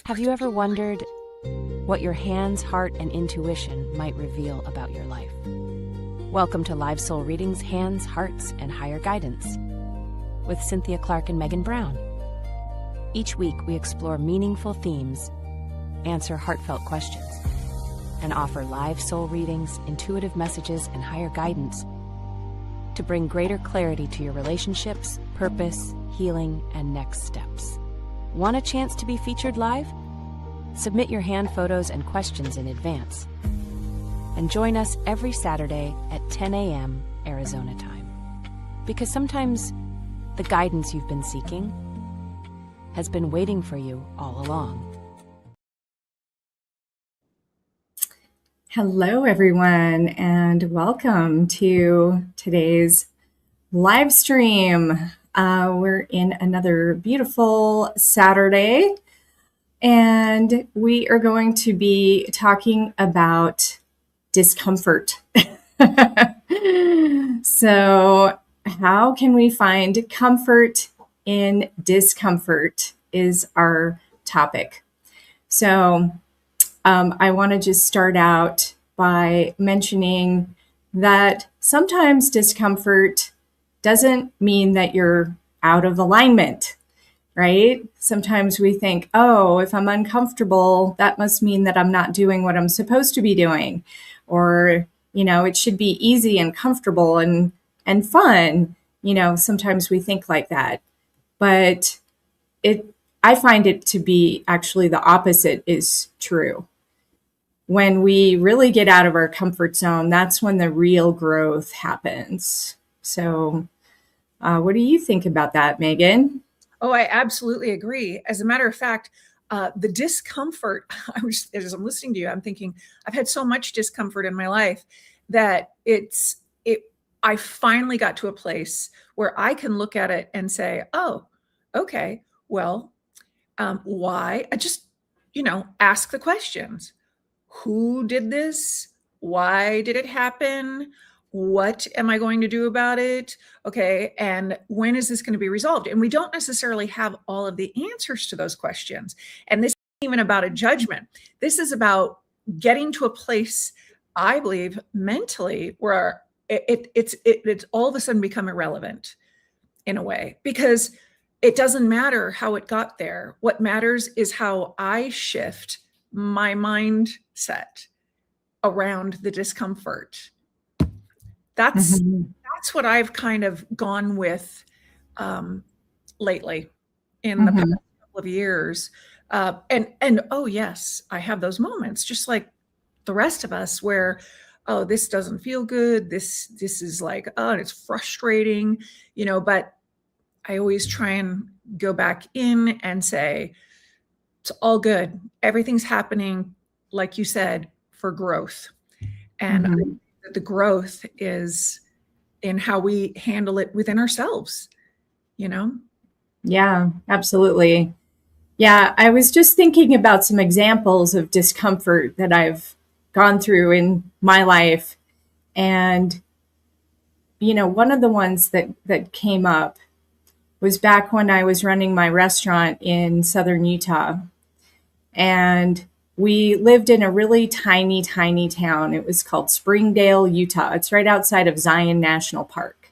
Have you ever wondered what your hands, heart, and intuition might reveal about your life? Welcome to Live Soul Readings, Hands, Hearts, and Higher Guidance with Cynthia Clark and Megan Brown. Each week we explore meaningful themes, answer heartfelt questions, and offer live soul readings, intuitive messages, and higher guidance to bring greater clarity to your relationships, purpose, healing, and next steps. Want a chance to be featured live? Submit your hand photos and questions in advance. And join us every Saturday at 10 a.m. Arizona time. Because sometimes the guidance you've been seeking has been waiting for you all along. Hello, everyone, and welcome to today's live stream. We're in another beautiful Saturday, and we are going to be talking about discomfort. So, how can we find comfort in discomfort is our topic. So, I want to just start out by mentioning that sometimes discomfort doesn't mean that you're out of alignment, right? Sometimes we think, oh, if I'm uncomfortable, that must mean that I'm not doing what I'm supposed to be doing. Or, it should be easy and comfortable and fun. Sometimes we think like that. But I find it to be actually the opposite is true. When we really get out of our comfort zone, that's when the real growth happens. So what do you think about that, Megan? Oh, I absolutely agree. As a matter of fact, the discomfort, as I'm listening to you, I'm thinking, I've had so much discomfort in my life that I finally got to a place where I can look at it and say, oh, okay, well, why? I just, ask the questions. Who did this? Why did it happen? What am I going to do about it? Okay. And when is this going to be resolved? And we don't necessarily have all of the answers to those questions. And this isn't even about a judgment. This is about getting to a place, I believe, mentally where it's all of a sudden become irrelevant in a way, because it doesn't matter how it got there. What matters is how I shift my mindset around the discomfort. That's what I've kind of gone with lately in the past couple of years. And oh yes, I have those moments just like the rest of us where, oh, this doesn't feel good. This is like, oh, and it's frustrating, but I always try and go back in and say, it's all good. Everything's happening, like you said, for growth. And I think that the growth is in how we handle it within ourselves, Yeah, absolutely. Yeah, I was just thinking about some examples of discomfort that I've gone through in my life. And, one of the ones that came up was back when I was running my restaurant in southern Utah. And we lived in a really tiny, tiny town. It was called Springdale, Utah. It's right outside of Zion National Park.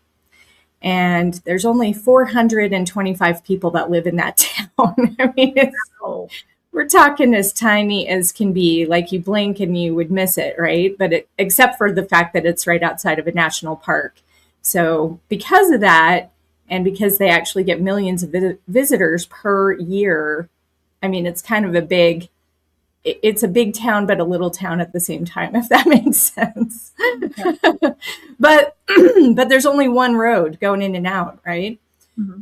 And there's only 425 people that live in that town. I mean, we're talking as tiny as can be, like you blink and you would miss it, right? But except for the fact that it's right outside of a national park. So because of that, and because they actually get millions of visitors per year, I mean, it's kind of it's a big town, but a little town at the same time, if that makes sense. Okay. But there's only one road going in and out, right?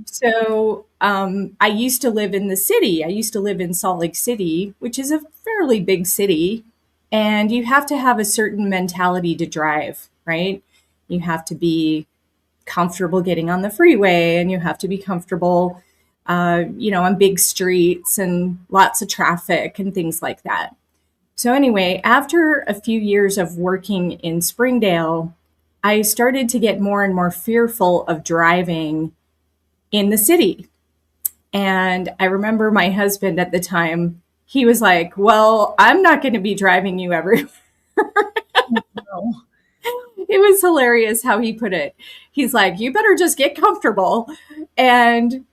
So I used to live in the city. I used to live in Salt Lake City, which is a fairly big city. And you have to have a certain mentality to drive, right? You have to be comfortable getting on the freeway, and you have to be comfortable on big streets and lots of traffic and things like that. So anyway, after a few years of working in Springdale, I started to get more and more fearful of driving in the city. And I remember my husband at the time he was like, well, I'm not going to be driving you everywhere. No. It was hilarious how he put it. He's like, you better just get comfortable. And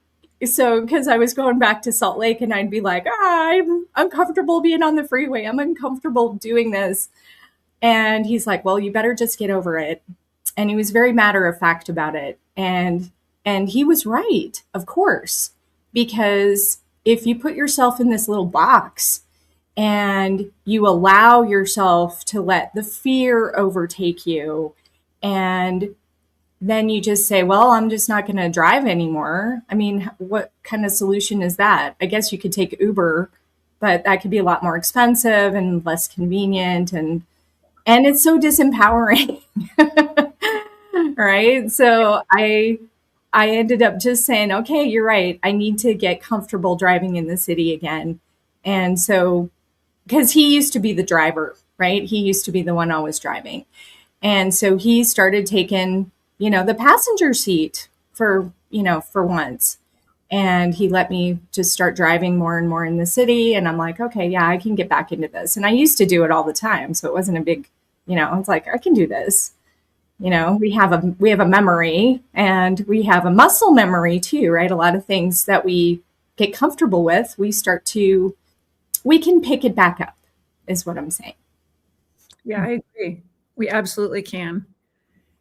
so, because I was going back to Salt Lake and I'd be like, I'm uncomfortable being on the freeway. I'm uncomfortable doing this. And he's like, well, you better just get over it. And he was very matter of fact about it. And he was right, of course, because if you put yourself in this little box and you allow yourself to let the fear overtake you, and then you just say, well, I'm just not going to drive anymore. I mean, what kind of solution is that? I guess you could take Uber, but that could be a lot more expensive and less convenient, and it's so disempowering. Right? So I ended up just saying, okay, you're right. I need to get comfortable driving in the city again. And so, because he used to be the driver, right? He used to be the one always driving. And so he started taking, the passenger seat for once. And he let me just start driving more and more in the city. And I'm like, okay, yeah, I can get back into this. And I used to do it all the time. So it wasn't a big, it's like, I can do this. We have a memory, and we have a muscle memory too, right? A lot of things that we get comfortable with, we can pick it back up, is what I'm saying. Yeah, I agree. We absolutely can.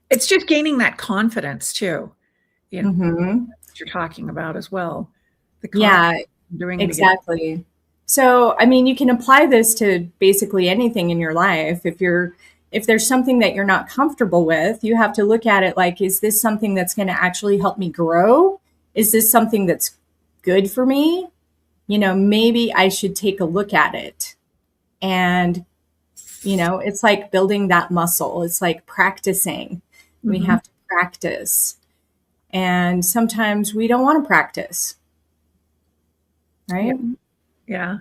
It's just gaining that confidence too. What you're talking about as well. Yeah, doing exactly. So, I mean, you can apply this to basically anything in your life. If there's something that you're not comfortable with, you have to look at it like, is this something that's going to actually help me grow? Is this something that's good for me? Maybe I should take a look at it. And, it's like building that muscle. It's like practicing. We have to practice. And sometimes we don't want to practice. Right? Yeah.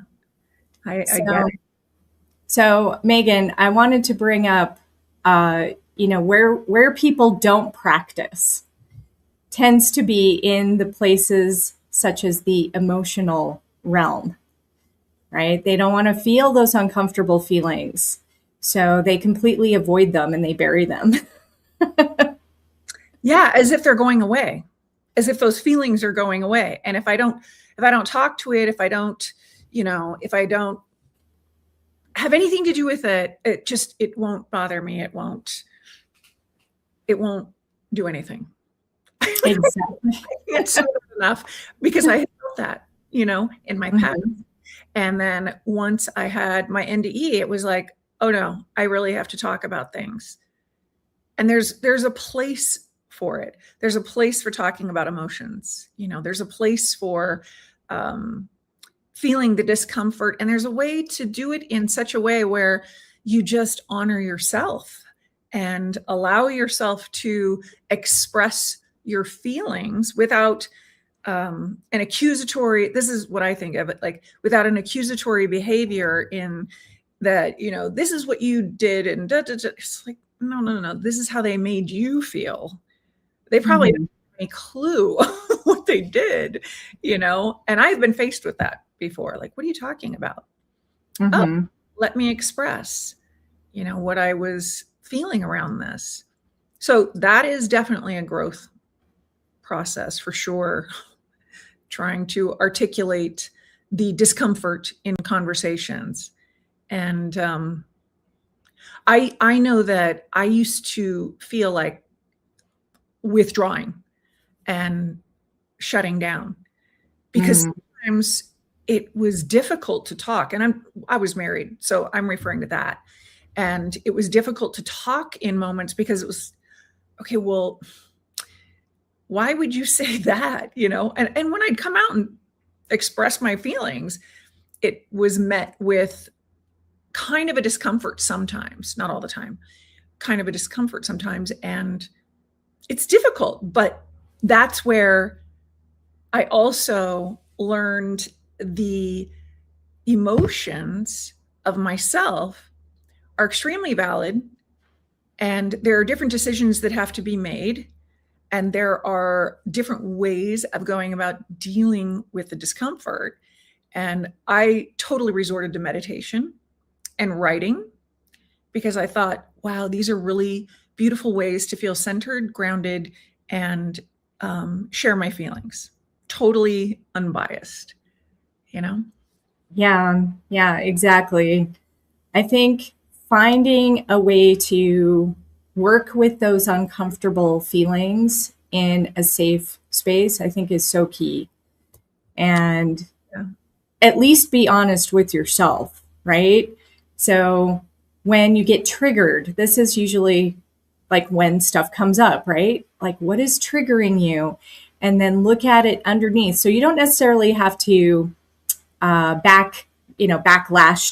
I get it. So, Megan, I wanted to bring up, where people don't practice tends to be in the places such as the emotional realm, right? They don't want to feel those uncomfortable feelings. So they completely avoid them and they bury them. Yeah, as if they're going away, as if those feelings are going away. And if I don't talk to it, if I don't have anything to do with it, it won't bother me. It won't do anything. Exactly. It's enough, because I felt that, in my past. And then once I had my NDE, it was like, oh no, I really have to talk about things. And there's a place for it. There's a place for talking about emotions. There's a place for feeling the discomfort. And there's a way to do it in such a way where you just honor yourself and allow yourself to express your feelings without an accusatory, this is what I think of it, like without an accusatory behavior in that, this is what you did. And da, da, da. It's like, no. This is how they made you feel. They probably don't have any clue what they did, and I've been faced with that before. Like, what are you talking about? Oh, let me express, what I was feeling around this. So that is definitely a growth process for sure. Trying to articulate the discomfort in conversations. And I know that I used to feel like withdrawing and shutting down, because sometimes it was difficult to talk. And I was married, so I'm referring to that. And it was difficult to talk in moments because it was, okay, well, why would you say that? And when I'd come out and express my feelings, it was met with kind of a discomfort sometimes, not all the time, kind of a discomfort sometimes. And it's difficult, but that's where I also learned the emotions of myself are extremely valid. And there are different decisions that have to be made. And there are different ways of going about dealing with the discomfort. And I totally resorted to meditation and writing because I thought, wow, these are really beautiful ways to feel centered, grounded, and share my feelings. Totally unbiased, you know? Yeah, exactly. I think finding a way to work with those uncomfortable feelings in a safe space, I think is so key. And Yeah. at least be honest with yourself, right? So when you get triggered, this is usually like when stuff comes up, right? Like what is triggering you? And then look at it underneath. So you don't necessarily have to backlash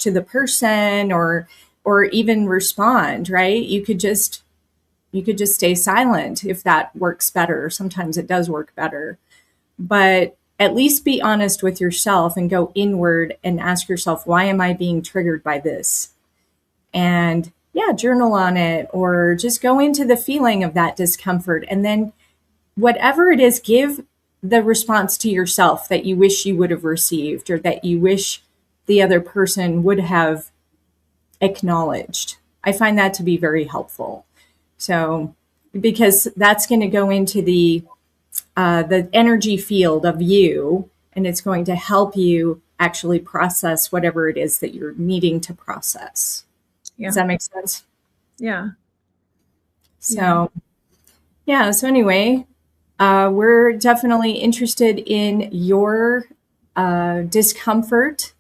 to the person or even respond, right? You could just stay silent if that works better. Sometimes it does work better. But at least be honest with yourself and go inward and ask yourself, why am I being triggered by this? And yeah, journal on it or just go into the feeling of that discomfort. And then whatever it is, give the response to yourself that you wish you would have received or that you wish the other person would have acknowledged. I find that to be very helpful. So, because that's going to go into the energy field of you, and it's going to help you actually process whatever it is that you're needing to process. Yeah. Does that make sense? Yeah. So, yeah. So anyway, we're definitely interested in your discomfort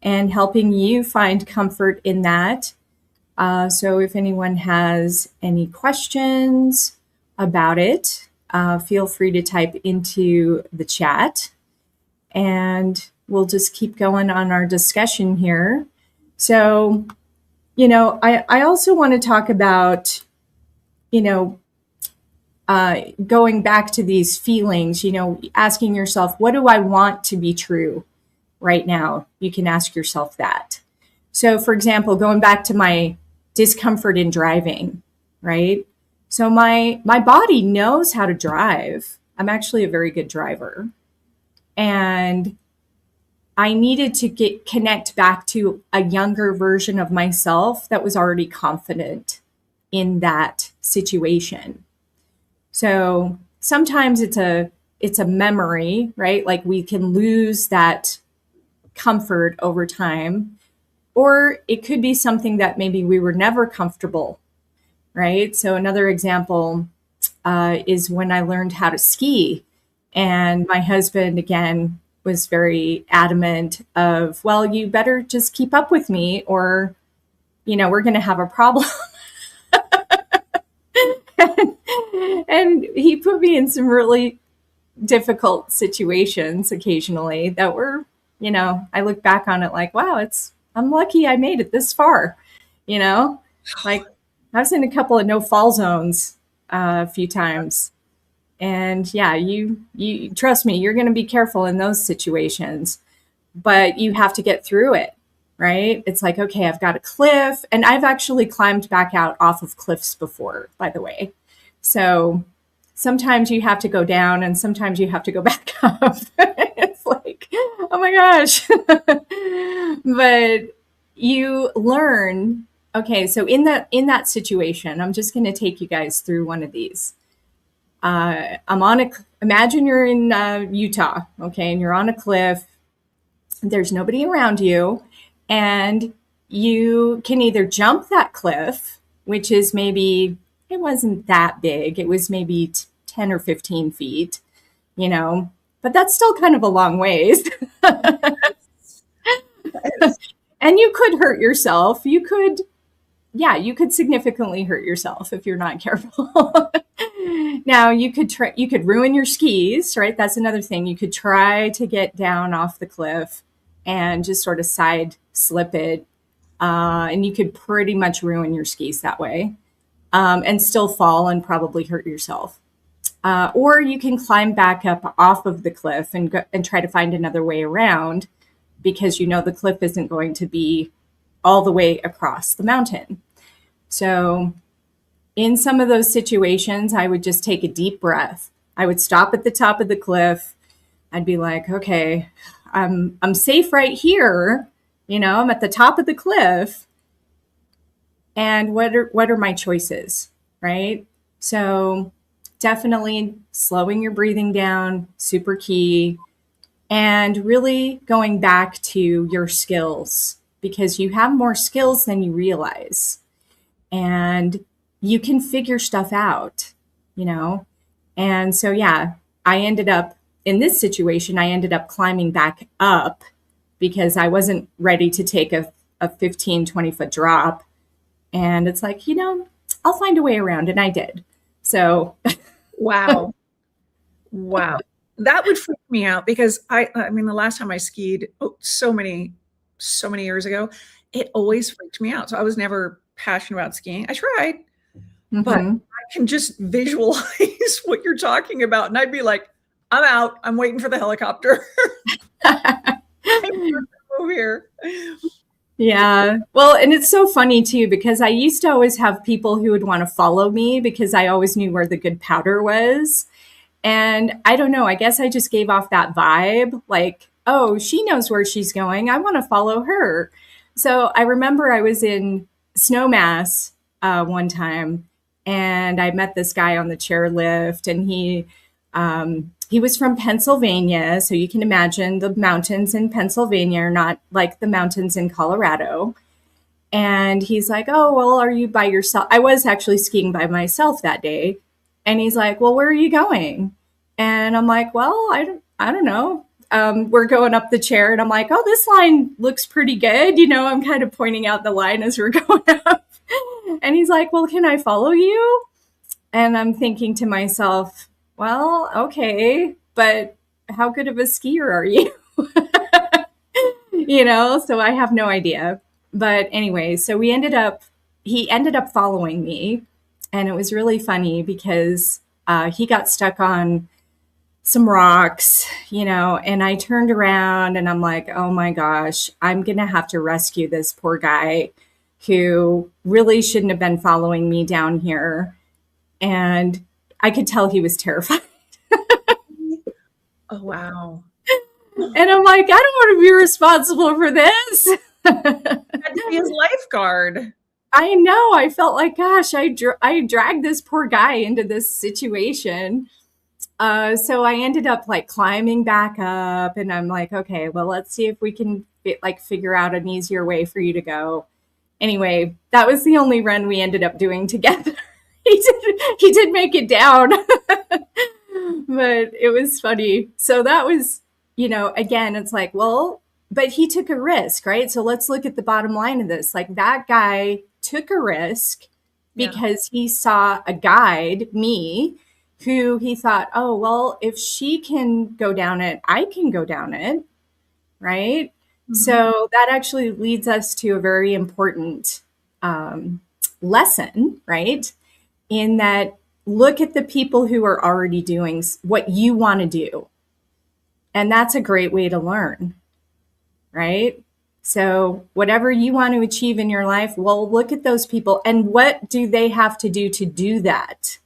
and helping you find comfort in that. So if anyone has any questions about it, feel free to type into the chat and we'll just keep going on our discussion here. So, I also want to talk about, going back to these feelings, asking yourself, what do I want to be true right now? You can ask yourself that. So, for example, going back to my discomfort in driving, right? So my body knows how to drive. I'm actually a very good driver. And I needed to connect back to a younger version of myself that was already confident in that situation. So sometimes it's a memory, right? Like we can lose that comfort over time. Or it could be something that maybe we were never comfortable, right? So another example is when I learned how to ski. And my husband, again, was very adamant of, well, you better just keep up with me or, we're going to have a problem. And he put me in some really difficult situations occasionally that were, I look back on it like, wow, I'm lucky I made it this far, like I was in a couple of no fall zones a few times. And yeah, you trust me, you're going to be careful in those situations, but you have to get through it, right? It's like, okay, I've got a cliff, and I've actually climbed back out off of cliffs before, by the way. So sometimes you have to go down and sometimes you have to go back up. It's like, oh my gosh. But you learn, okay, so in that situation, I'm just going to take you guys through one of these. Imagine you're in Utah, okay, and you're on a cliff. There's nobody around you, and you can either jump that cliff, which is maybe, it wasn't that big. It was maybe 10 or 15 feet, but that's still kind of a long ways. And you could hurt yourself. You could significantly hurt yourself if you're not careful. Now you could ruin your skis, right? That's another thing. You could try to get down off the cliff and just sort of side slip it. And you could pretty much ruin your skis that way, and still fall and probably hurt yourself. Or you can climb back up off of the cliff and try to find another way around because the cliff isn't going to be all the way across the mountain. So in some of those situations, I would just take a deep breath. I would stop at the top of the cliff. I'd be like, okay, I'm safe right here. I'm at the top of the cliff. And what are my choices, right? So definitely slowing your breathing down, super key, and really going back to your skills because you have more skills than you realize. And you can figure stuff out, you know? And so, yeah, I ended up in this situation, I ended up climbing back up because I wasn't ready to take a 15, 20-foot drop. And it's like, I'll find a way around. And I did. So, Wow. Wow. That would freak me out because I mean, the last time I skied so many years ago, it always freaked me out. So I was never passionate about skiing. I tried, but I can just visualize what you're talking about. And I'd be like, I'm out. I'm waiting for the helicopter. Over here. Yeah. Well, and it's so funny too, because I used to always have people who would want to follow me because I always knew where the good powder was. And I don't know, I guess I just gave off that vibe like, oh, she knows where she's going. I want to follow her. So I remember I was in Snowmass one time and I met this guy on the chairlift and he was from Pennsylvania. So you can imagine the mountains in Pennsylvania are not like the mountains in Colorado. And he's like, oh, well, are you by yourself? I was actually skiing by myself that day. And he's like, well, where are you going? And I'm like, well, I don't know. We're going up the chair. And I'm like, oh, this line looks pretty good. I'm kind of pointing out the line as we're going up. And he's like, well, can I follow you? And I'm thinking to myself, well, okay, but how good of a skier are you? So I have no idea. But anyway, so he ended up following me. And it was really funny because he got stuck on some rocks, and I turned around and I'm like, oh my gosh, I'm going to have to rescue this poor guy who really shouldn't have been following me down here. And I could tell he was terrified. Oh, wow. And I'm like, I don't want to be responsible for this. Had to be his lifeguard. I know. I felt like, gosh, I dragged this poor guy into this situation. So I ended up like climbing back up and I'm like, okay, well, let's see if we can figure out an easier way for you to go. Anyway, that was the only run we ended up doing together. He did make it down, but it was funny. So that was, again, it's like, well, but he took a risk, right? So let's look at the bottom line of this. Like that guy took a risk because he saw a guide, me, who he thought, oh, well, if she can go down it, I can go down it, right? Mm-hmm. So that actually leads us to a very important lesson, right? In that, look at the people who are already doing what you want to do. And that's a great way to learn, right? So whatever you want to achieve in your life, well, look at those people and what do they have to do that,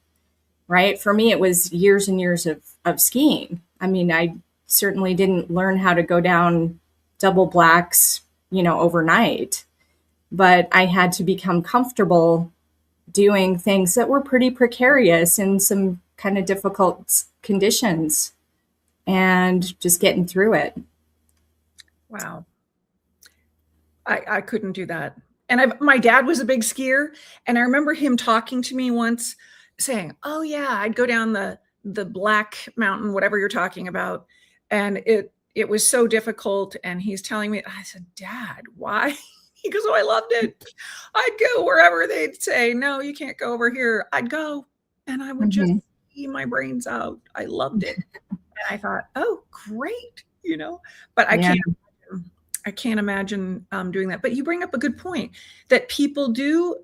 right? For me, it was years and years of skiing. I mean, I certainly didn't learn how to go down double blacks, overnight, but I had to become comfortable doing things that were pretty precarious in some kind of difficult conditions and just getting through it. Wow. I couldn't do that. And my dad was a big skier. And I remember him talking to me once saying, oh yeah, I'd go down the Black Mountain, whatever you're talking about. And it was so difficult. And he's telling me, I said, Dad, why? He goes, oh, I loved it. I'd go wherever they'd say, no, you can't go over here. I'd go and I would just see my brains out. I loved it. And I thought, oh, great, but I can't imagine doing that. But you bring up a good point that people do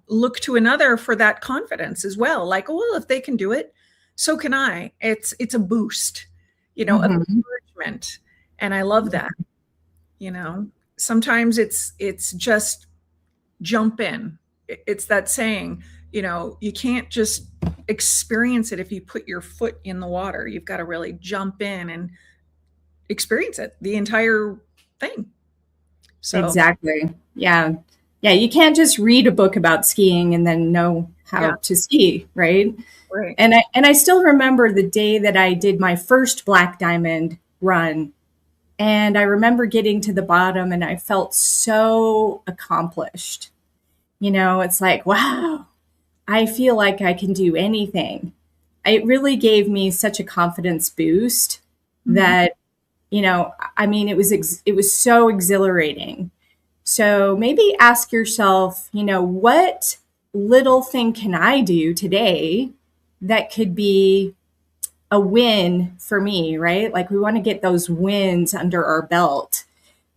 look to another for that confidence as well. Like, oh, well, if they can do it, so can I. It's a boost, of encouragement. And I love that, Sometimes it's just jump in. It's that saying, you can't just experience it if you put your foot in the water. You've got to really jump in and experience it, the entire thing. So Exactly. Yeah. Yeah. You can't just read a book about skiing and then know how yeah, to ski, right? right. And I still remember the day that I did my first Black Diamond run. And I remember getting to the bottom and I felt so accomplished. It's like, wow, I feel like I can do anything. It really gave me such a confidence boost Mhm. that, I mean, it was so exhilarating. So maybe ask yourself, what little thing can I do today that could be a win for me, right? Like we want to get those wins under our belt,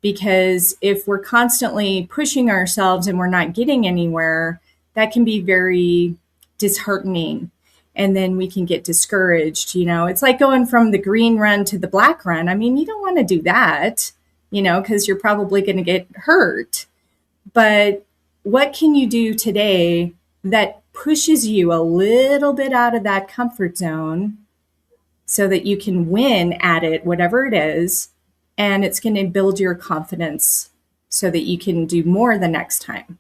because if we're constantly pushing ourselves and we're not getting anywhere, that can be very disheartening. And then we can get discouraged. It's like going from the green run to the black run. I mean, you don't want to do that, because you're probably going to get hurt. But what can you do today that pushes you a little bit out of that comfort zone so that you can win at it, whatever it is, and it's going to build your confidence so that you can do more the next time.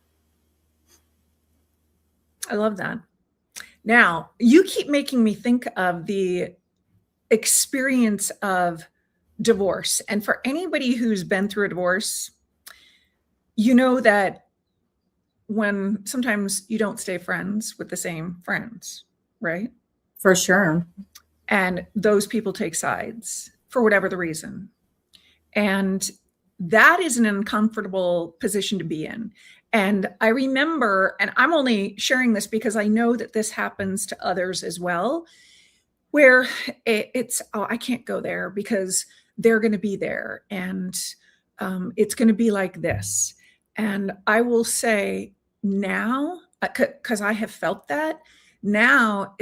I love that. Now, you keep making me think of the experience of divorce. And for anybody who's been through a divorce, you know that when sometimes you don't stay friends with the same friends, right? For sure. And those people take sides for whatever the reason. And that is an uncomfortable position to be in. And I remember, and I'm only sharing this because I know that this happens to others as well, where it's, oh, I can't go there because they're going to be there. And it's going to be like this. And I will say now, because I have felt that, now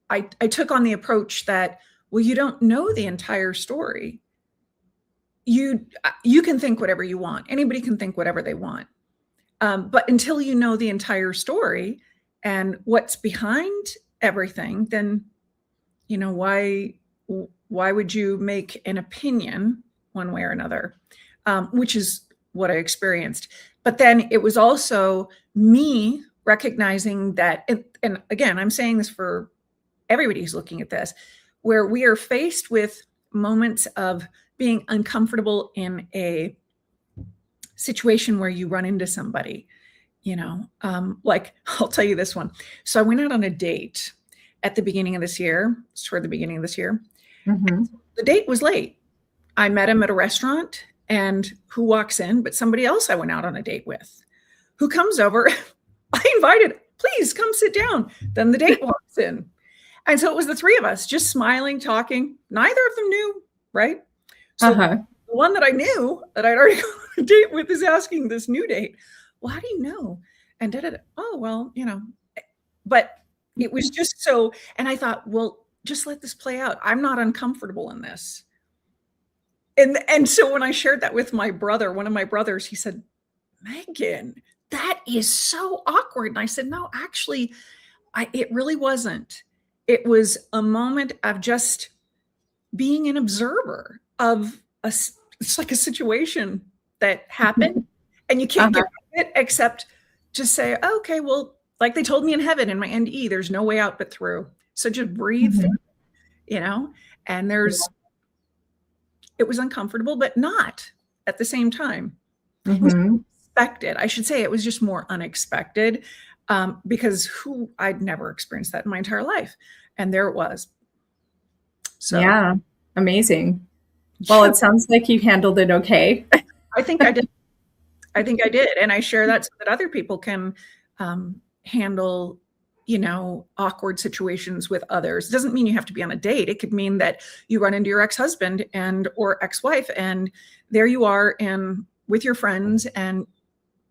I took on the approach that, well, you don't know the entire story. You can think whatever you want. Anybody can think whatever they want. But until you know the entire story and what's behind everything, then, why would you make an opinion one way or another? Which is what I experienced. But then it was also me recognizing that, and again, I'm saying this for everybody who's looking at this, where we are faced with moments of being uncomfortable in a situation where you run into somebody, like I'll tell you this one. So I went out on a date at the beginning of this year, toward the beginning of this year. Mm-hmm. The date was late. I met him at a restaurant, and who walks in but somebody else I went out on a date with, who comes over. I invited, please come sit down. Then the date walks in. And so it was the three of us just smiling, talking. Neither of them knew, right? So the one that I knew that I'd already gone on a date with is asking this new date, well, how do you know? And oh, well, but it was just so, and I thought, well, just let this play out. I'm not uncomfortable in this. And so when I shared that with my brother, one of my brothers, he said, Megan, that is so awkward. And I said, no, actually, it really wasn't. It was a moment of just being an observer of it's like a situation that happened, and you can't get rid of it except just say, oh, okay, well, like they told me in heaven in my NDE, there's no way out but through. So just breathe, and it was uncomfortable, but not at the same time. It was unexpected. I should say it was just more unexpected. Because I'd never experienced that in my entire life. And there it was. So yeah, amazing. Well, it sounds like you handled it okay. I think I did. And I share that so that other people can handle, awkward situations with others. It doesn't mean you have to be on a date. It could mean that you run into your ex-husband or ex-wife, and there you are and with your friends, and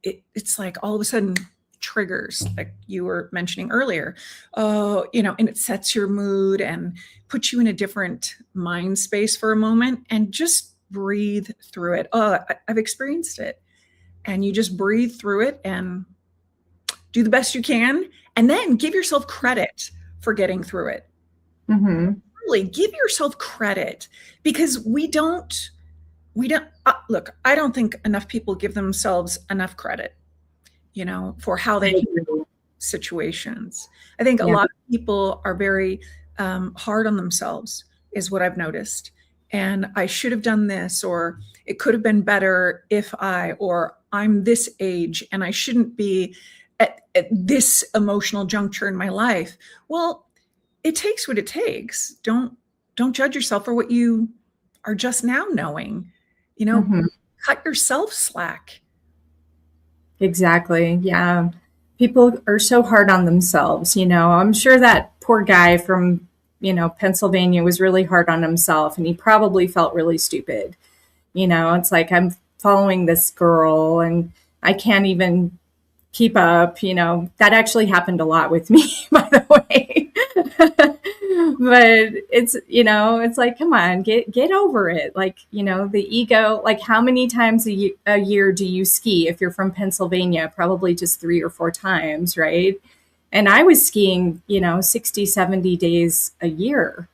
it's like all of a sudden triggers, like you were mentioning earlier, and it sets your mood and puts you in a different mind space for a moment, and just breathe through it. I've experienced it. And you just breathe through it and do the best you can, and then give yourself credit for getting through it. Totally. Give yourself credit, because we don't look, I don't think enough people give themselves enough credit, for how I they agree. situations. I think a Yeah. lot of people are very hard on themselves, is what I've noticed. And I should have done this, or it could have been better if or I'm this age and I shouldn't be at this emotional juncture in my life. Well, it takes what it takes. Don't judge yourself for what you are just now knowing. Mhm. Cut yourself slack. Exactly. Yeah. People are so hard on themselves. I'm sure that poor guy from, Pennsylvania was really hard on himself, and he probably felt really stupid. It's like, I'm following this girl and I can't even keep up. That actually happened a lot with me, by the way. But it's like, come on, get over it. Like, the ego, like, how many times a year do you ski? If you're from Pennsylvania, probably just 3 or 4 times, right? And I was skiing, 60, 70 days a year.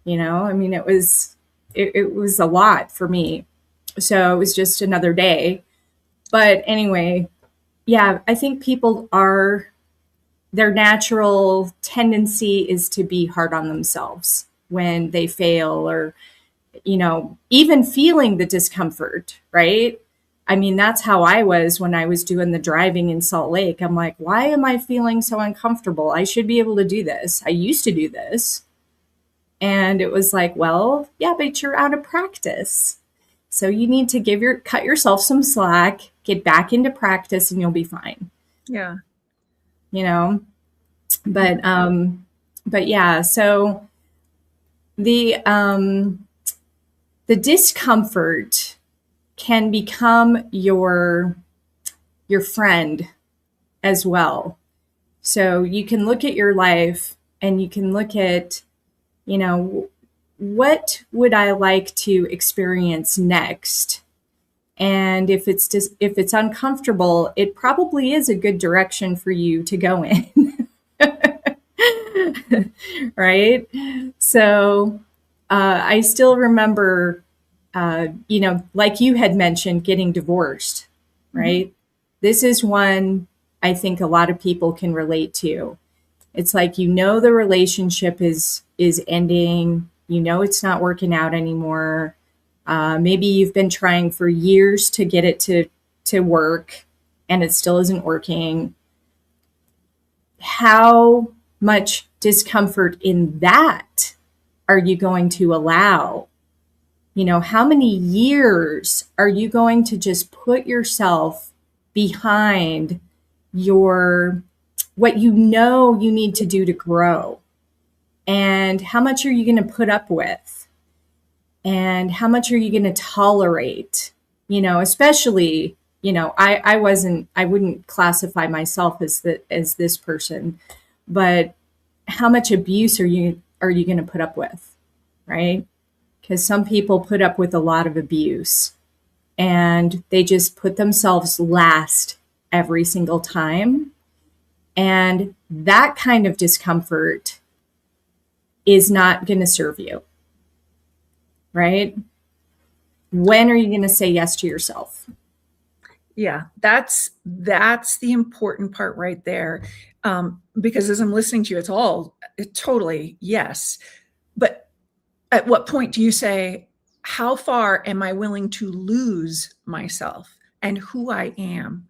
I mean, it was a lot for me. So it was just another day. But anyway, yeah, I think their natural tendency is to be hard on themselves when they fail, or, even feeling the discomfort, right? I mean, that's how I was when I was doing the driving in Salt Lake. I'm like, why am I feeling so uncomfortable? I should be able to do this. I used to do this. And it was like, well, yeah, but you're out of practice. So you need to cut yourself some slack, get back into practice, and you'll be fine. Yeah. You know, but yeah. So the the discomfort can become your friend as well. So you can look at your life and you can look at, what would I like to experience next? And if it's uncomfortable, it probably is a good direction for you to go in. Right? So I still remember, like you had mentioned, getting divorced, right? This is one I think a lot of people can relate to. It's like, the relationship is ending, it's not working out anymore. Maybe you've been trying for years to get it to work and it still isn't working. How much discomfort in that are you going to allow? How many years are you going to just put yourself behind what you need to do to grow? And how much are you going to put up with? And how much are you going to tolerate? Especially, I wouldn't classify myself as this person, but how much abuse are you going to put up with, right? Because some people put up with a lot of abuse and they just put themselves last every single time. And that kind of discomfort is not going to serve you, right? When are you going to say yes to yourself? Yeah, that's the important part right there. Because as I'm listening to you, it's totally yes. But at what point do you say, how far am I willing to lose myself and who I am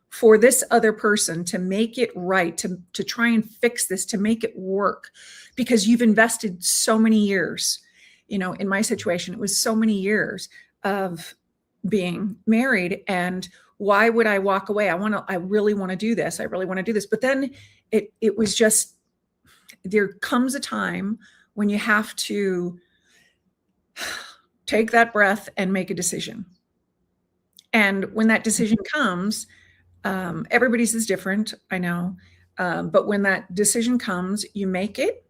for this other person to make it right, to try and fix this, to make it work? Because you've invested so many years. In my situation, it was so many years of being married, and why would I walk away? I really want to do this. I really want to do this. But then it was just, there comes a time when you have to take that breath and make a decision. And when that decision comes, everybody's is different, I know. But when that decision comes, you make it,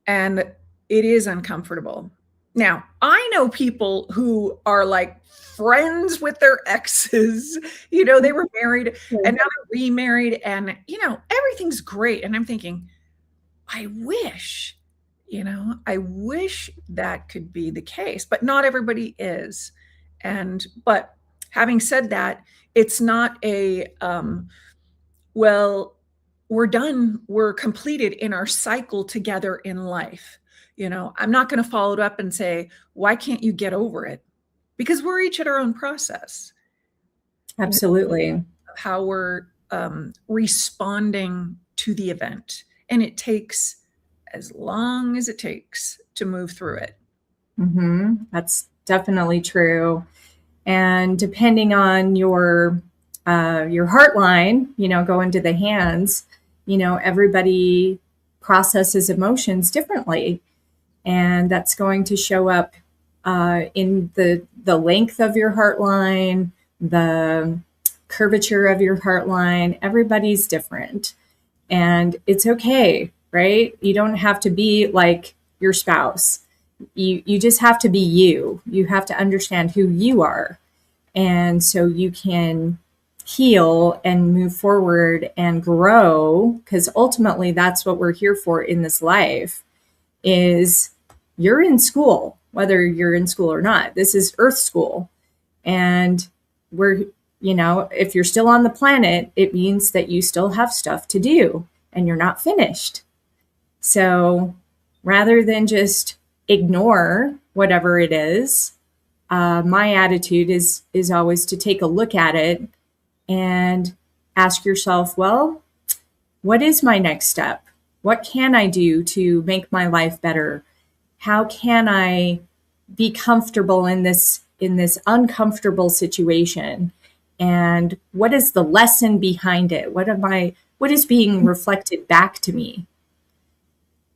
and it is uncomfortable. Now, I know people who are like friends with their exes. They were married and now they're remarried, and, everything's great. And I'm thinking, I wish, I wish that could be the case, but not everybody is. But having said that, it's not well, we're done, we're completed in our cycle together in life. I'm not going to follow it up and say, why can't you get over it? Because we're each at our own process. Absolutely. Of how we're responding to the event. And it takes as long as it takes to move through it. That's definitely true. And depending on your heart line, go into the hands, everybody processes emotions differently. And that's going to show up in the length of your heart line, the curvature of your heart line. Everybody's different. And it's okay, right? You don't have to be like your spouse. You just have to be you. You have to understand who you are. And so you can heal and move forward and grow, because ultimately that's what we're here for in this life. Is you're in school, whether you're in school or not. This is Earth school. And if you're still on the planet, it means that you still have stuff to do and you're not finished. So rather than just ignore whatever it is, my attitude is always to take a look at it and ask yourself, well, what is my next step? What can I do to make my life better? How can I be comfortable in this uncomfortable situation? And what is the lesson behind it? What is being reflected back to me?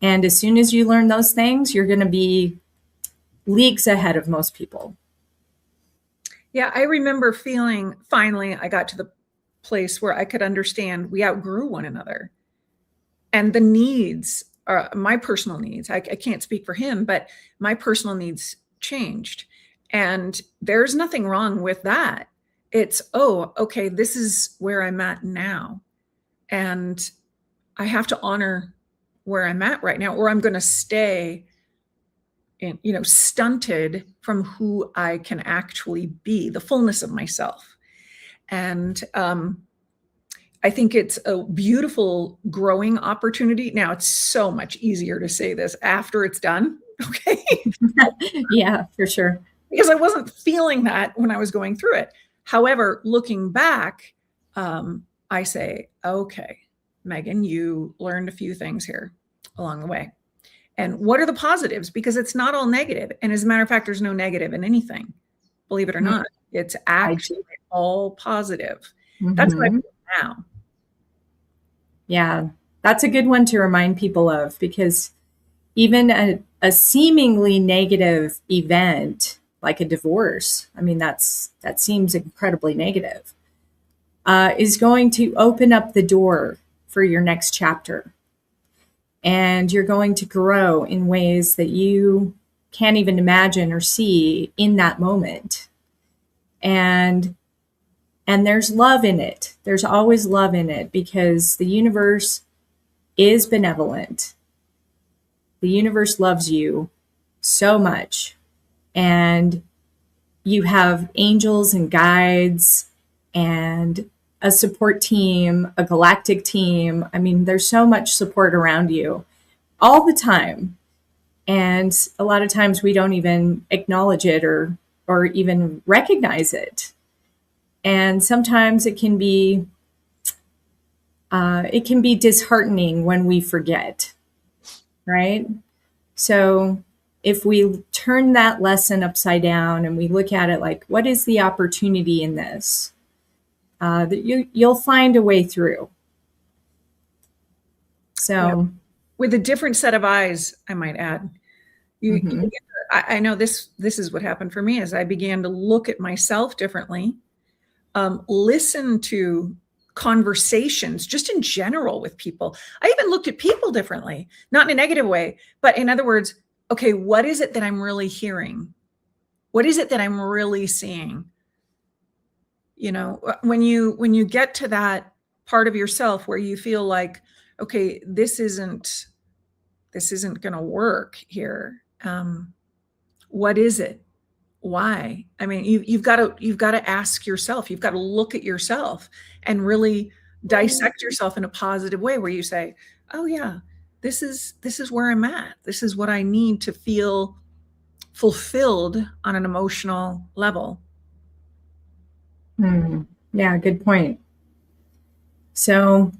And as soon as you learn those things, you're going to be leagues ahead of most people. Yeah, I remember feeling finally I got to the place where I could understand we outgrew one another. And the needs, my personal needs, I can't speak for him, but my personal needs changed. And there's nothing wrong with that. It's, oh, okay, this is where I'm at now. And I have to honor where I'm at right now, or I'm going to stay stunted from who I can actually be, the fullness of myself. And I think it's a beautiful growing opportunity. Now, it's so much easier to say this after it's done. Okay. Yeah, for sure. Because I wasn't feeling that when I was going through it. However, looking back, I say, okay, Megan, you learned a few things here along the way. And what are the positives? Because it's not all negative. And as a matter of fact, there's no negative in anything, believe it or not. It's actually all positive. That's what I feel now. Yeah, that's a good one to remind people of, because even a seemingly negative event like a divorce, I mean, that seems incredibly negative, is going to open up the door for your next chapter. And you're going to grow in ways that you can't even imagine or see in that moment. And there's love in it. There's always love in it, because the universe is benevolent. The universe loves you so much. And you have angels and guides and a support team, a galactic team. I mean, there's so much support around you all the time. And a lot of times we don't even acknowledge it or even recognize it. And sometimes it can be disheartening when we forget, right? So if we turn that lesson upside down and we look at it like, what is the opportunity in this? That you'll find a way through. So, with a different set of eyes, I might add. I know this is what happened for me, as I began to look at myself differently, listen to conversations just in general with people. I even looked at people differently, not in a negative way, but in other words, okay, what is it that I'm really hearing? What is it that I'm really seeing? When you get to that part of yourself where you feel like, okay, this isn't this isn't going to work here. What is it? Why? I mean, you've got to ask yourself. You've got to look at yourself and really dissect yourself in a positive way, where you say, "Oh yeah, this is where I'm at. This is what I need to feel fulfilled on an emotional level." Yeah, good point. So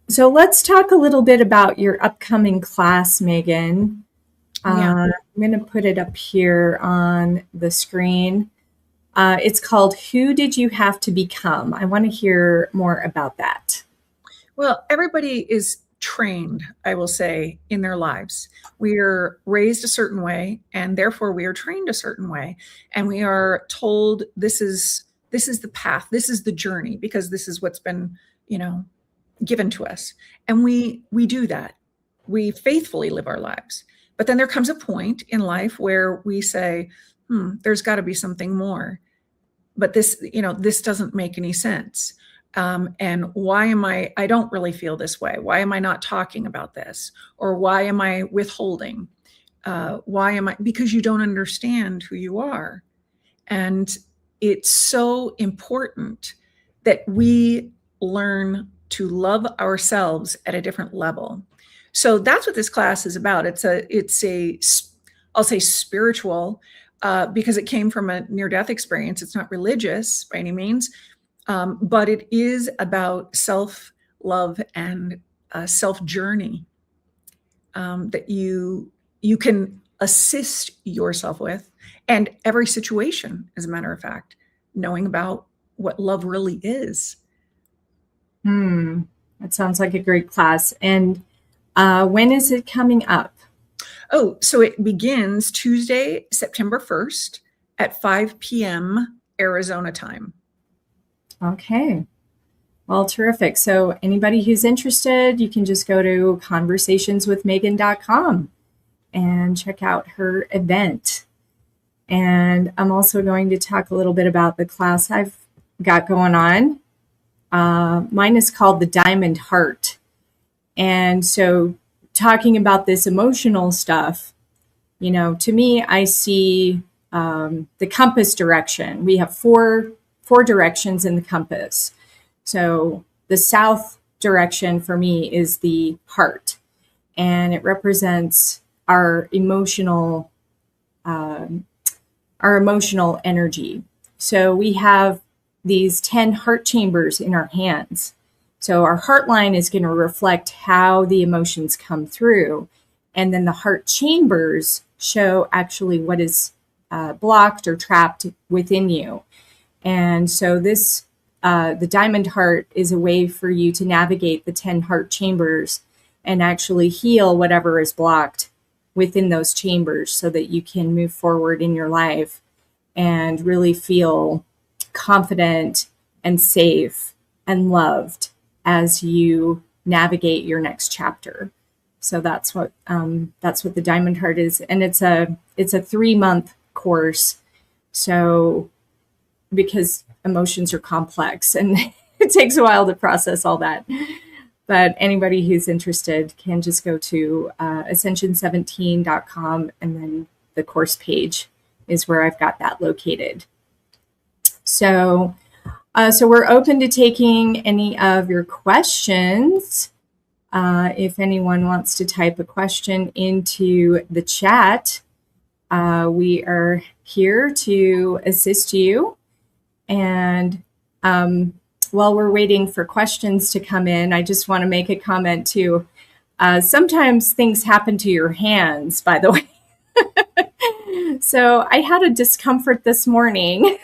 let's talk a little bit about your upcoming class, Megan. Yeah. I'm going to put it up here on the screen. It's called Who Did You Have to Become? I want to hear more about that. Well, everybody is trained, I will say, in their lives. We are raised a certain way, and therefore we are trained a certain way. And we are told this is the path, this is the journey, because this is what's been, given to us. And we do that. We faithfully live our lives. But then there comes a point in life where we say, there's got to be something more. But this doesn't make any sense. And why am I don't really feel this way? Why am I not talking about this? Or why am I withholding? Because you don't understand who you are. And it's so important that we learn to love ourselves at a different level. So that's what this class is about. It's a I'll say spiritual, because it came from a near-death experience. It's not religious by any means, but it is about self-love and self-journey that you can assist yourself with, and every situation, as a matter of fact, knowing about what love really is. That sounds like a great class. And when is it coming up? Oh, so it begins Tuesday, September 1st at 5 p.m. Arizona time. Okay. Well, terrific. So anybody who's interested, you can just go to conversationswithmegan.com and check out her event. And I'm also going to talk a little bit about the class I've got going on. Mine is called the Diamond Heart. And so talking about this emotional stuff, to me, I see the compass direction. We have four directions in the compass. So the south direction for me is the heart, and it represents our emotional energy. So we have these 10 heart chambers in our hands. So our heart line is going to reflect how the emotions come through. And then the heart chambers show actually what is blocked or trapped within you. And so this, the diamond heart is a way for you to navigate the 10 heart chambers and actually heal whatever is blocked within those chambers, so that you can move forward in your life and really feel confident and safe and loved as you navigate your next chapter. So that's what the Diamond Heart is, and it's a 3-month course. So because emotions are complex and it takes a while to process all that. But anybody who's interested can just go to ascension17.com, and then the course page is where I've got that located. So we're open to taking any of your questions. If anyone wants to type a question into the chat, we are here to assist you. And while we're waiting for questions to come in, I just want to make a comment too. Sometimes things happen to your hands, by the way. So I had a discomfort this morning.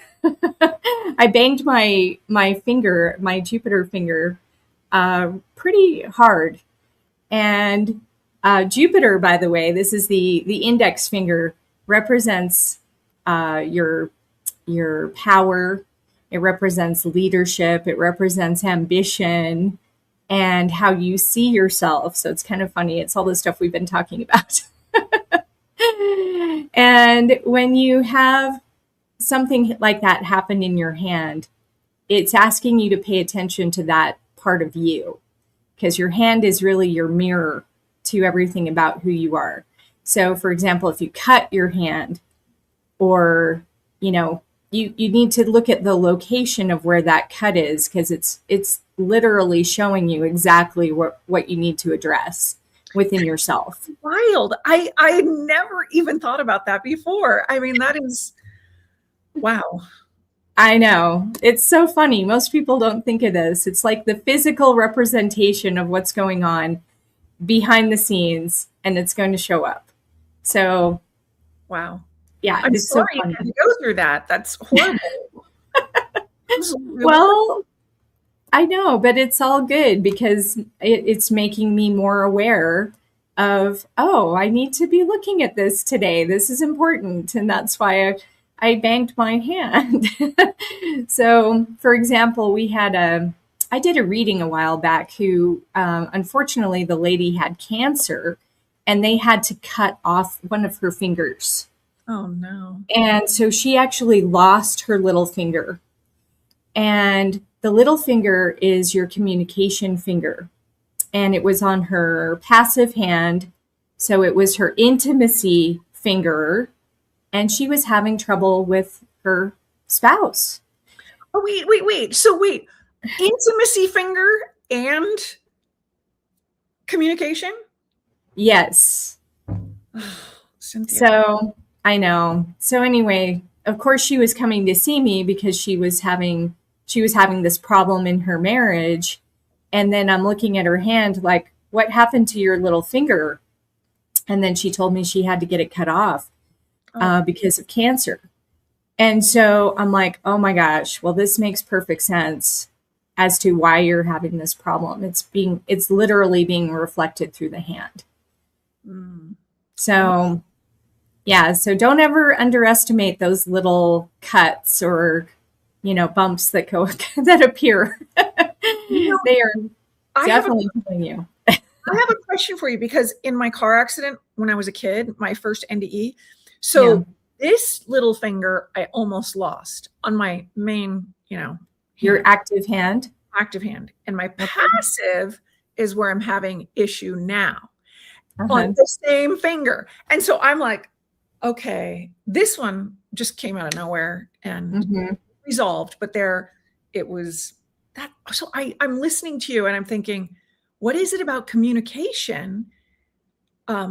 I banged my finger, my Jupiter finger, pretty hard. And Jupiter, by the way, this is the index finger, represents your power. It represents leadership. It represents ambition and how you see yourself. So it's kind of funny. It's all the stuff we've been talking about. And when you have something like that happen in your hand, it's asking you to pay attention to that part of you, because your hand is really your mirror to everything about who you are. So, for example, if you cut your hand, or, you know, you need to look at the location of where that cut is, because it's literally showing you exactly what you need to address within yourself. Wild. I never even thought about that before. I mean, that is, wow. I know. It's so funny. Most people don't think of this. It's like the physical representation of what's going on behind the scenes, and it's going to show up. So, wow. Yeah, I'm it's sorry so funny. you had to go through that. That's horrible. Well, I know, but it's all good because it's making me more aware of, oh, I need to be looking at this today. This is important. And that's why I banged my hand. So, for example, I did a reading a while back who, unfortunately, the lady had cancer and they had to cut off one of her fingers. Oh, no. And so she actually lost her little finger. And the little finger is your communication finger. And it was on her passive hand. So it was her intimacy finger. And she was having trouble with her spouse. Oh, wait. So wait, intimacy finger and communication? Yes. Cynthia. So I know. So anyway, of course she was coming to see me because she was having this problem in her marriage. And then I'm looking at her hand like, what happened to your little finger? And then she told me she had to get it cut off because of cancer. And so I'm like, oh my gosh, well, this makes perfect sense as to why you're having this problem. It's literally being reflected through the hand. So yeah, so don't ever underestimate those little cuts or, bumps that appear. They are definitely killing you. I have a question for you, because in my car accident when I was a kid, my first NDE, this little finger I almost lost on my main, your active hand. And my passive is where I'm having issue now on the same finger. And so I'm like, okay, this one just came out of nowhere and resolved, but it was that. So I'm listening to you and I'm thinking, what is it about communication? I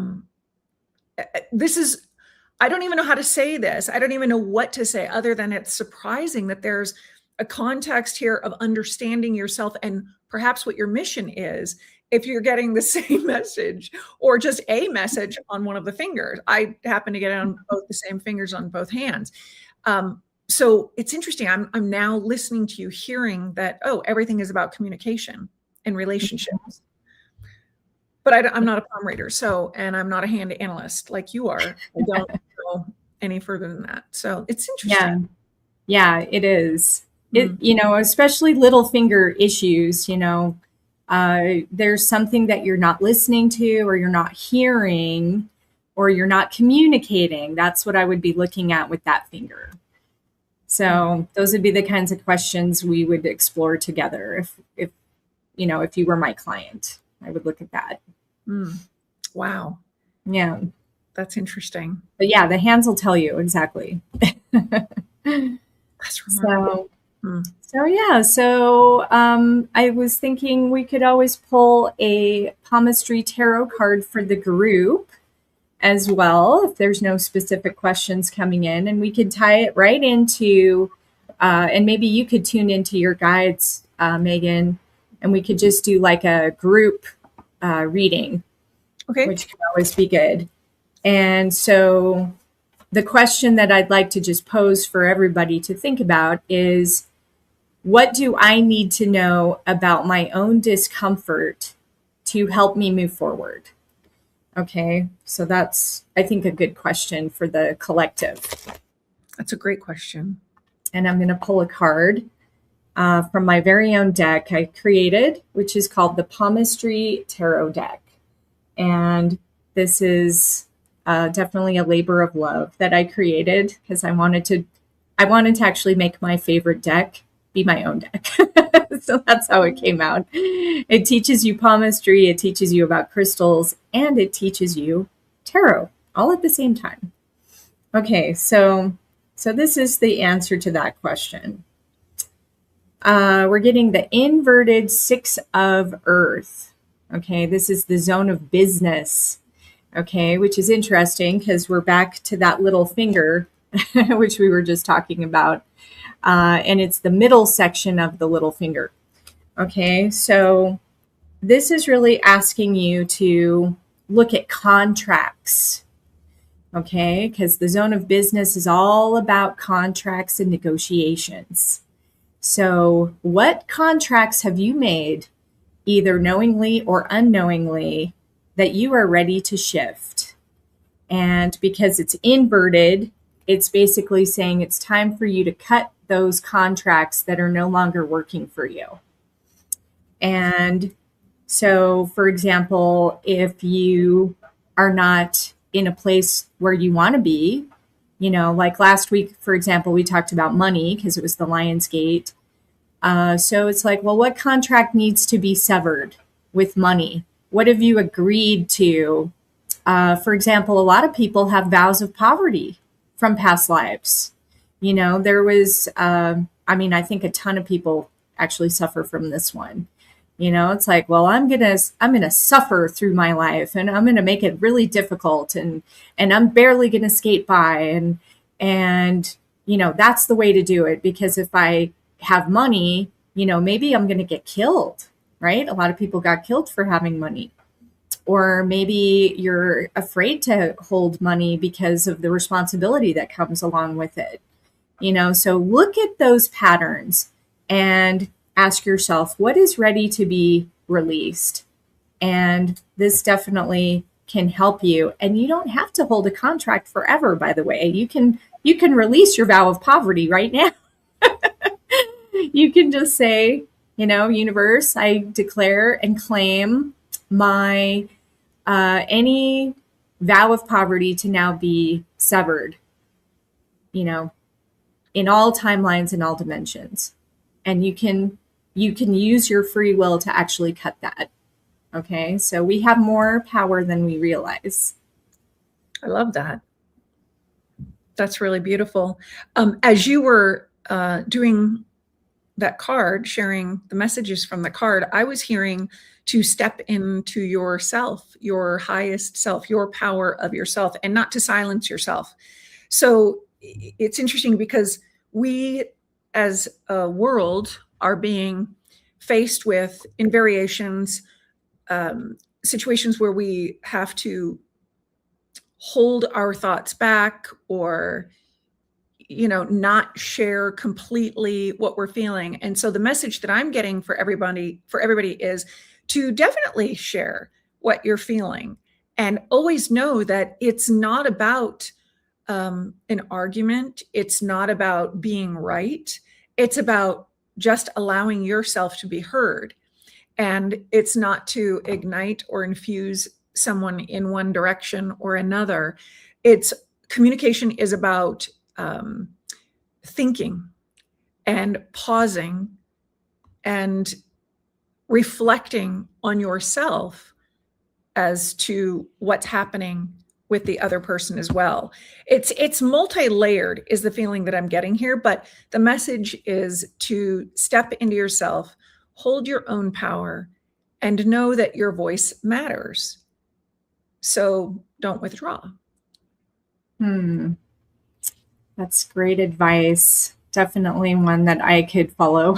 don't even know how to say this. I don't even know what to say other than it's surprising that there's a context here of understanding yourself and perhaps what your mission is if you're getting the same message or just a message on one of the fingers. I happen to get it on both the same fingers on both hands. So it's interesting. I'm now listening to you, hearing that, everything is about communication and relationships. But I'm not a palm reader, and I'm not a hand analyst like you are. I don't go any further than that. So it's interesting. Yeah, it is. Especially little finger issues, there's something that you're not listening to, or you're not hearing, or you're not communicating. That's what I would be looking at with that finger. So those would be the kinds of questions we would explore together. If you were my client, I would look at that. Wow. Yeah. That's interesting. But yeah, the hands will tell you exactly. That's remarkable. So I was thinking we could always pull a palmistry tarot card for the group as well, if there's no specific questions coming in, and we could tie it right into, and maybe you could tune into your guides, Megan, and we could just do like a group reading, which can always be good. And so the question that I'd like to just pose for everybody to think about is, what do I need to know about my own discomfort to help me move forward? Okay, so that's, I think, a good question for the collective. That's a great question. And I'm going to pull a card from my very own deck I created, which is called the Palmistry Tarot Deck. And this is definitely a labor of love that I created because I wanted to actually make my favorite deck be my own deck. So that's how it came out. It teaches you palmistry, it teaches you about crystals, and it teaches you tarot all at the same time. Okay, so this is the answer to that question. We're getting the inverted 6 of Earth. Okay, this is the zone of business. Okay, which is interesting because we're back to that little finger, which we were just talking about. And it's the middle section of the little finger. Okay, so this is really asking you to look at contracts. Okay, because the zone of business is all about contracts and negotiations. So what contracts have you made, either knowingly or unknowingly, that you are ready to shift? And because it's inverted, it's basically saying it's time for you to cut those contracts that are no longer working for you. And so, for example, if you are not in a place where you want to be, you know, like last week, for example, we talked about money because it was the Lion's Gate. So it's like, well, what contract needs to be severed with money? What have you agreed to? For example, a lot of people have vows of poverty from past lives. You know, there was, I think a ton of people actually suffer from this one. You know, it's like, well, I'm gonna suffer through my life, and I'm gonna make it really difficult, and I'm barely gonna skate by, and you know, that's the way to do it, because if I have money, you know, maybe I'm gonna get killed, right? A lot of people got killed for having money. Or maybe you're afraid to hold money because of the responsibility that comes along with it. You know, so look at those patterns and ask yourself, what is ready to be released? And this definitely can help you. And you don't have to hold a contract forever, by the way. You can release your vow of poverty right now. You can just say, you know, universe, I declare and claim my any vow of poverty to now be severed, you know, in all timelines and all dimensions. And you can use your free will to actually cut that. Okay, so we have more power than we realize. I love that. That's really beautiful. As you were doing that card, sharing the messages from the card, I was hearing to step into yourself, your highest self, your power of yourself, and not to silence yourself. So it's interesting because we as a world are being faced with, in variations, situations where we have to hold our thoughts back, or you know, not share completely what we're feeling. And so the message that I'm getting for everybody is to definitely share what you're feeling, and always know that it's not about an argument. It's not about being right. It's about just allowing yourself to be heard. And it's not to ignite or infuse someone in one direction or another. Communication is about thinking and pausing and reflecting on yourself as to what's happening with the other person as well. It's multi-layered is the feeling that I'm getting here, but the message is to step into yourself, hold your own power, and know that your voice matters. So don't withdraw. That's great advice. Definitely one that I could follow.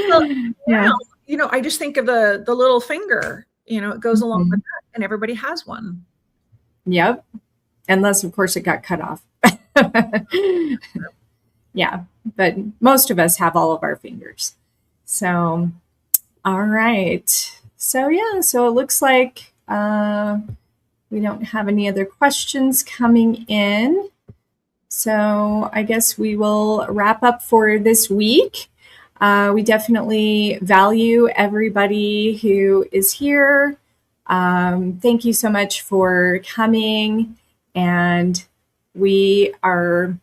Well, yeah. You know, I just think of the little finger, you know, it goes along with that, and everybody has one. Yep. Unless, of course, it got cut off. Yeah. But most of us have all of our fingers. So, all right. So, yeah. So it looks like we don't have any other questions coming in. So I guess we will wrap up for this week. We definitely value everybody who is here. Thank you so much for coming. And we are,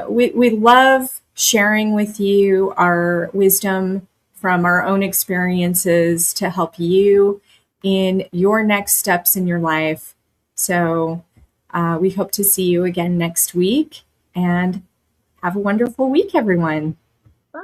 we love sharing with you our wisdom from our own experiences to help you in your next steps in your life. So we hope to see you again next week, and have a wonderful week, everyone. Bye.